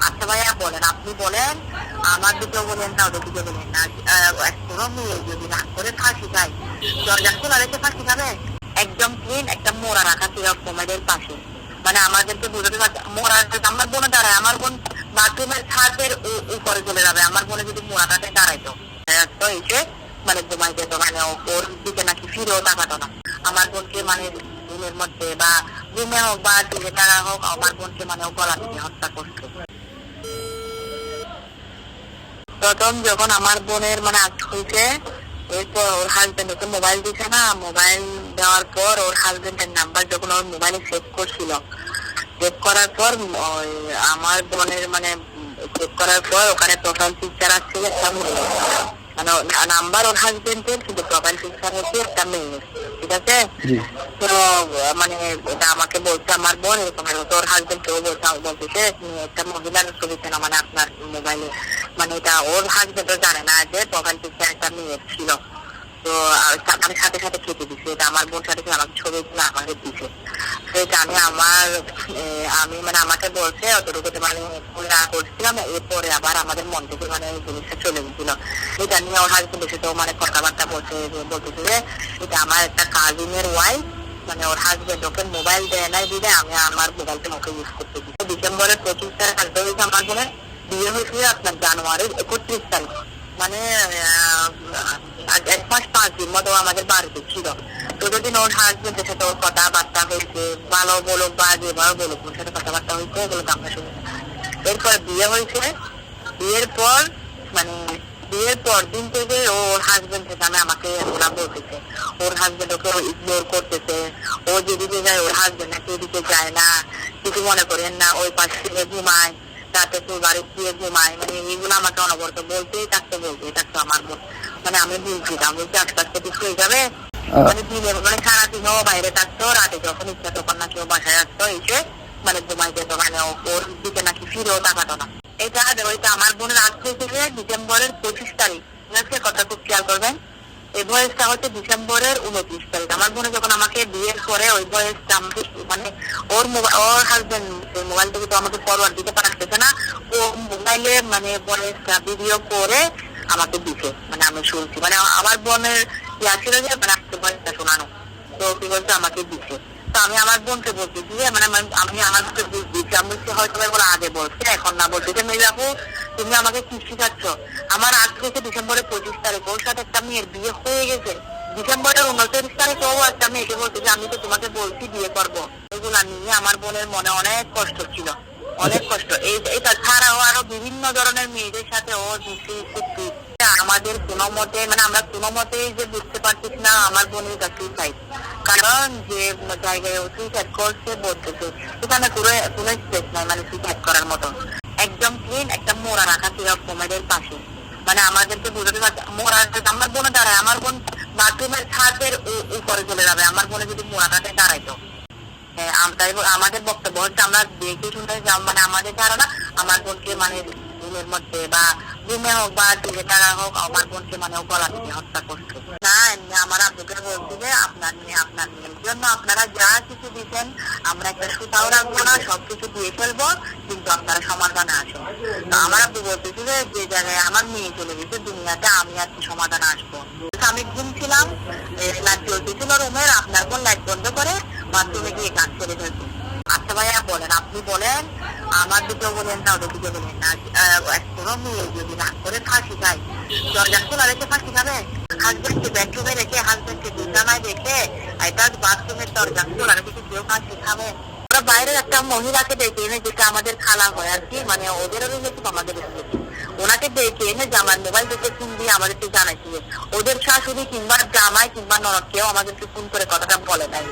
আচ্ছা ভাইয়া বলেন, আপনি বলেন, আমার দিকেও বলেন না ওদের দিকে বলেন না। কোনো মেয়ে যদি রাগ করে ফাঁসি খায়, দরজা খোলা রেখে ফাঁসি খাবে? একদম ক্লিন একটা মোড়া রাখা ছিল কোমেডের পাশে। মানে আমাদেরকে বুঝাতে পারছে মোড়া, আমার বোনে দাঁড়ায়, আমার বোন বাথরুমের ছাদের উপরে চলে যাবে, আমার বোনে যদি মোড়াটাতে দাঁড়াইতো তো এসে মানে ঘুমাই যেত, মানে ওর দিকে নাকি ফিরেও তাকাতো না। আমার বোনকে মানে রুমের মধ্যে বা রুমে হোক বা দিকে টাকা হোক, আমার বোনকে মানে ও গলা থেকে হত্যা করতো। প্রথম যখন আমার বোনের মানে আজ হয়েছে, এরপর ওর হাজবেন্ড ওকে মোবাইল দিছে না, মোবাইল দেওয়ার পর ওর হাজবেন্ডের নাম্বার যখন ওর মোবাইলে সেভ করছিল, সেভ করার পর আমার বোনের মানে সেভ করার পর ওখানে প্রোফাইল পিকচার আসছিল একটা মেয়ে, মানে নাম্বার ওর হাজবেন্ডের, কিন্তু প্রোফাইল পিকচার হচ্ছে একটা মেয়ে, ঠিক আছে? তো মানে এটা আমাকে বলছে আমার বোন, এরকম ওর হাজবেন্ড কেউ বলতেছে একটা মহিলার ছবি কেন মানে আপনার মোবাইলে, মানে এটা ওর হাজবেন্ডও জানে না যে প্রোফাইল পিকচার একটা মেয়ের ছিল। তো মানে সাথে সাথে কেটে দিছে, এটা আমার বোন সাথে আমার ছবি আমাকে দিছে। সেটা আমি মানে আমাকে বলছে অতটুকু মানে করছিলাম, এরপরে আবার আমাদের মন থেকে মানে জিনিসটা চলে গেছিল। এটা নিয়ে ওর হাজবেন্ডের সাথে মানে কথাবার্তা বলতেছে যে এটা আমার একটা কাজিনের ওয়াইফ, মানে ওর হাজবেন্ড ওকে মোবাইল দেয় নাই দিলে আমি আমার মোবাইলটা ওকে ইউজ করতে দিই। ডিসেম্বরের 25 তারিখ আসতে হয়েছে আমার বোনের বিয়ে হয়েছিল আপনার জানুয়ারির 31 তারিখ, মানে 1 মাস 5 দিন মতো আমাদের বাড়িতে ছিল। যতদিন ওর হাজবেন্ডের সাথে ওর কথাবার্তা হয়েছে, ভালো বলুক বা যেভাবে বলুক ওর সাথে কথাবার্তা হয়েছে, এগুলো আমরা শুনি। এরপরে বিয়ে হয়েছে, বিয়ের পর মানে বিয়ের পর দিন থেকে ওর হাজবেন্ড থেকে আমাকে ওরা বলতেছে ওর হাজবেন্ড ওকে ইগনোর করতেছে, ও যেদিকে যায় ওর হাজবেন্ড নাকি এদিকে যায় না, কিছু মনে করেন না, ওই পাশে থেকে ঘুমায়, রাতে তোর বাড়ি গিয়ে ঘুমায়, মানে এইগুলো আমাকে অনবরত বলতেই থাকতো আমার বোন। মানে আমি বুঝছিলাম বলছি আস্তে আস্তে ঠিক হয়ে যাবে, মানে দিনে মানে সারাদিনও বাইরে থাকতো, রাতে যখন ইচ্ছা তখন নাকি ও বাসায় আসতো, এসে মানে ঘুমাই যেত, মানে ওর দিকে নাকি ফিরেও তাকাতো না। এটা ওইটা আমার বোনের আজ থেকে ডিসেম্বরের 25 তারিখ, ঠিক আছে? কথা খুব খেয়াল করবেন, এই বয়সটা হচ্ছে ডিসেম্বরের 29 তারিখ। আমার বোনে যখন আমাকে বিয়ের করে ওই বয়সটা আমাকে মানে ওর হাজবেন্ড মোবাইল থেকে তো আমাকে ফরওয়ার্ড দিতে পারতেছে না, ও মোবাইলে মানে বয়সটা ভিডিও করে আমাকে দিছে, মানে আমি শুনছি, মানে আমার বোনের ইয়া ছিল যে মানে আজকে বয়সটা শোনানো, তো কি বলছে আমাকে দিছে। তো আমি আমার বোনকে বলছি যে মানে আমি আমার দিচ্ছি, আমি বলছি হয়তো বলে আগে বলছে এখন না, বলছে যে মেয়ে আপু তুমি আমাকে কি শিখাচ্ছ? আমার আজ থেকে ডিসেম্বরের 25 তারিখ ওর সাথে একটা মেয়ের বিয়ে হয়ে গেছে, ডিসেম্বরের 29 তারিখ ও একটা মেয়েকে বলছে যে আমি তো তোমাকে বলছি বিয়ে করবো। এগুলা নিয়ে আমার বোনের মনে অনেক কষ্ট ছিল, অনেক কষ্ট। এটা ছাড়াও আরো বিভিন্ন ধরনের মেয়েদের সাথে ও আমাদের কোনো মতে মানে আমরা কোনো মতেই যে বুঝতে পারতেছি না আমার বোনের কাছে চাই, কারণ যে জায়গায় ও সুইসাইড করছে বলতেছে সেখানে কোনো স্পেস নাই মানে সুইসাইড করার মতো। একদম ক্লিন একটা মোড়া রাখা ছিল কোমেডের পাশে, মানে আমাদেরকে বুঝাতে পারছে মোড়া, আমার বোনে দাঁড়ায়, আমার বোন বাথরুমের ছাদের উপরে চলে যাবে, আমার বোনে যদি মোড়াটাতে দাঁড়াইতো। আমাদের বক্তব্য হচ্ছে আমরা দেখে শুনে মানে আমাদের ধারণা আমার বোনকে মানে রুমের মধ্যে বা রুমে হোক বা দিকে টাকা হোক আমার বোনকে মানে ও গলা থেকে হত্যা করছে না। এমনি আমার আব্বুকে বলছি যে আপনার মেয়ের জন্য আপনারা যা কিছু দিচ্ছেন আমরা একটা সুতাও রাখবো না, সবকিছু দিয়ে ফেলবো, কিন্তু আপনারা সমাধানে আসুন। তো আমার আব্বু বলতেছি যে জায়গায় আমার মেয়ে চলে গেছে দুনিয়াতে আমি আর কি সমাধানে আসবো। আমি ঘুমছিলাম, লাইট জ্বলতেছিল রুমের, আপনার বোন লাইট বন্ধ করে বাথরুমে গিয়ে কাজ করে ফেলছি। আচ্ছা ভাইয়া বলেন, আপনি বলেন, আমার দিকেও বলেন না ওদের দিকে বলেন না। কোনো মেয়ে যদি রাগ করে ফাঁসি খায়, দরজা খোলা রেখে ফাঁসি খাবে? হাজবেন্ডকে বেডরুমে রেখে, হাজবেন্ডকে বিছানায় রেখে, এটা বাথরুমের দরজা খোলা রেখে কেউ ফাঁসি খাবে? ওরা বাইরের একটা মহিলাকে ডেকে এনে, যেটা আমাদের খালা হয় আর কি, মানে ওদেরও রিলেটিভ আমাদের রিলেটিভ, ওনাকে ডেকে এনে যে আমার মোবাইল থেকে ফোন দিয়ে আমাদেরকে জানাইছে, ওদের শাশুড়ি কিংবা জামাই কিংবা ননদ কেউ আমাদেরকে ফোন করে কথাটা বলে নাই।